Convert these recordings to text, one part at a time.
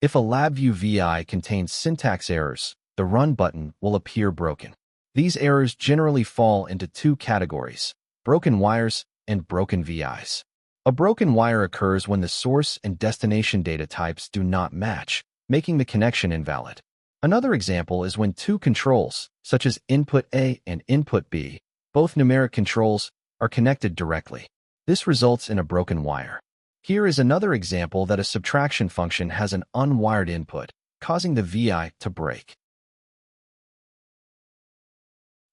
If a LabVIEW VI contains syntax errors, the Run button will appear broken. These errors generally fall into two categories: broken wires and broken VIs. A broken wire occurs when the source and destination data types do not match, making the connection invalid. Another example is when two controls, such as input A and input B, both numeric controls, are connected directly. This results in a broken wire. Here is another example that a subtraction function has an unwired input, causing the VI to break.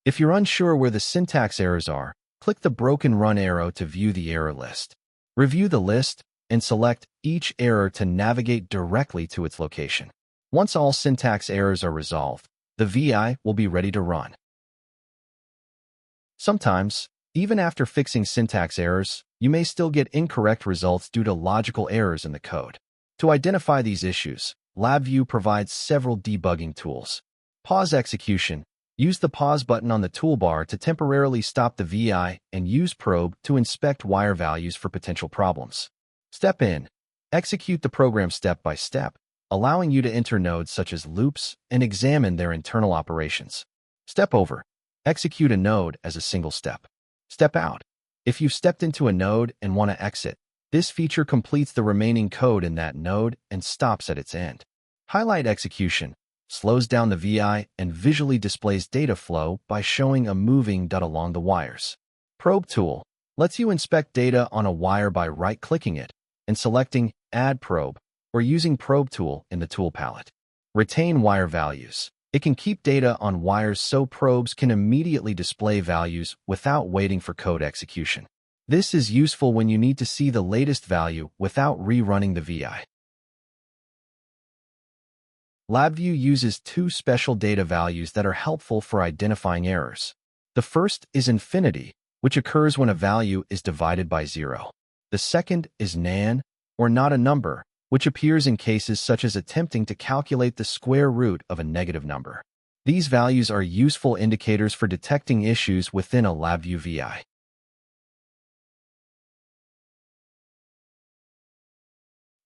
If you're unsure where the syntax errors are, click the broken run arrow to view the error list. Review the list and select each error to navigate directly to its location. Once all syntax errors are resolved, the VI will be ready to run. Sometimes, even after fixing syntax errors, you may still get incorrect results due to logical errors in the code. To identify these issues, LabVIEW provides several debugging tools. Pause execution. Use the pause button on the toolbar to temporarily stop the VI and use probe to inspect wire values for potential problems. Step in. Execute the program step by step, allowing you to enter nodes such as loops and examine their internal operations. Step over. Execute a node as a single step. Step out. If you've stepped into a node and want to exit, this feature completes the remaining code in that node and stops at its end. Highlight execution. Slows down the VI and visually displays data flow by showing a moving dot along the wires. Probe tool lets you inspect data on a wire by right-clicking it and selecting Add Probe or using Probe tool in the tool palette. Retain wire values. It can keep data on wires so probes can immediately display values without waiting for code execution. This is useful when you need to see the latest value without rerunning the VI. LabVIEW uses two special data values that are helpful for identifying errors. The first is infinity, which occurs when a value is divided by 0. The second is nan, or not a number, which appears in cases such as attempting to calculate the square root of a negative number. These values are useful indicators for detecting issues within a LabVIEW VI.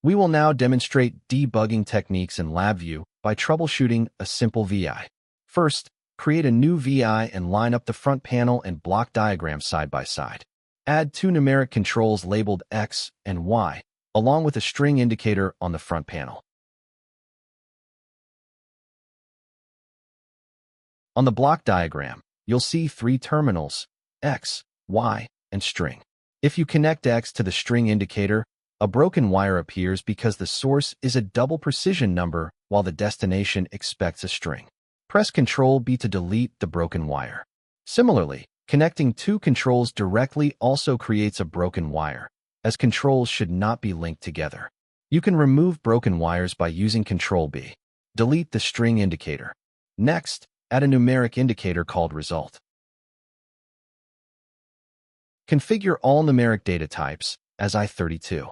We will now demonstrate debugging techniques in LabVIEW by troubleshooting a simple VI. First, create a new VI and line up the front panel and block diagram side by side. Add two numeric controls labeled X and Y, along with a string indicator on the front panel. On the block diagram, you'll see three terminals, X, Y, and string. If you connect X to the string indicator, a broken wire appears because the source is a double precision number while the destination expects a string. Press Ctrl B to delete the broken wire. Similarly, connecting two controls directly also creates a broken wire, as controls should not be linked together. You can remove broken wires by using Ctrl B. Delete the string indicator. Next, add a numeric indicator called result. Configure all numeric data types as I32.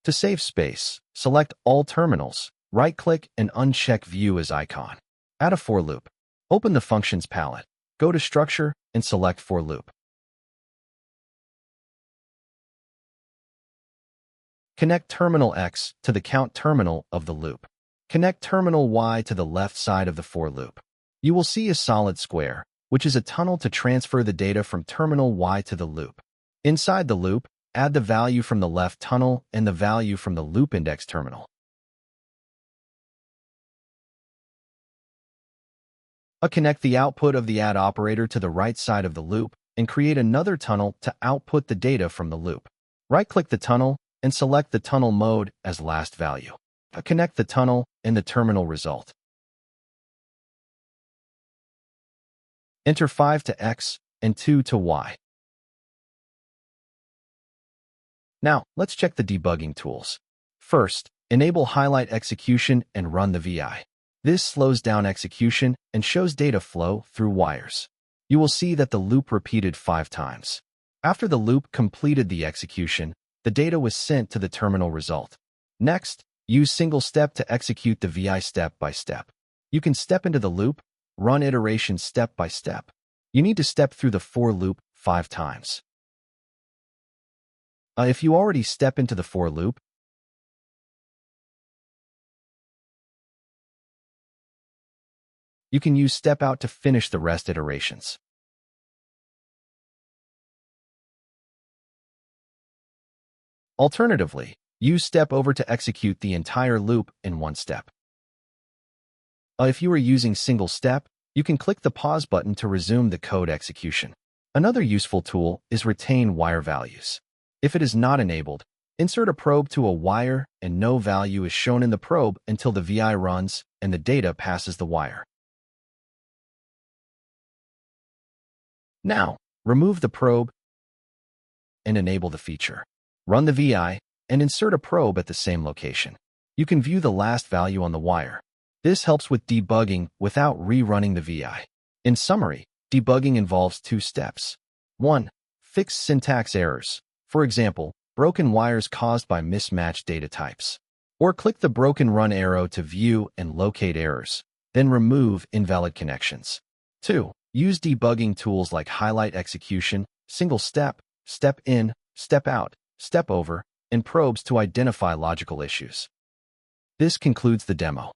To save space, select all terminals, right-click and uncheck View as icon. Add a for loop. Open the Functions palette. Go to Structure and select For Loop. Connect terminal X to the count terminal of the loop. Connect terminal Y to the left side of the for loop. You will see a solid square, which is a tunnel to transfer the data from terminal Y to the loop. Inside the loop, add the value from the left tunnel and the value from the loop index terminal. Connect the output of the add operator to the right side of the loop and create another tunnel to output the data from the loop. Right-click the tunnel and select the tunnel mode as last value. Connect the tunnel and the terminal result. Enter 5 to X and 2 to Y. Now, let's check the debugging tools. First, enable highlight execution and run the VI. This slows down execution and shows data flow through wires. You will see that the loop repeated 5 times. After the loop completed the execution, the data was sent to the terminal result. Next, use single step to execute the VI step by step. You can step into the loop, run iterations step by step. You need to step through the for loop 5 times. If you already step into the for loop, You can use step out to finish the rest iterations. Alternatively, use step over to execute the entire loop in one step. If you are using single step, you can click the pause button to resume the code execution. Another useful tool is retain wire values. If it is not enabled, insert a probe to a wire and no value is shown in the probe until the VI runs and the data passes the wire. Now, remove the probe and enable the feature. Run the VI and insert a probe at the same location. You can view the last value on the wire. This helps with debugging without rerunning the VI. In summary, debugging involves two steps. 1. Fix syntax errors. For example, broken wires caused by mismatched data types. Or click the broken run arrow to view and locate errors. Then remove invalid connections. 2. Use debugging tools like highlight execution, single step, step in, step out, step over, and probes to identify logical issues. This concludes the demo.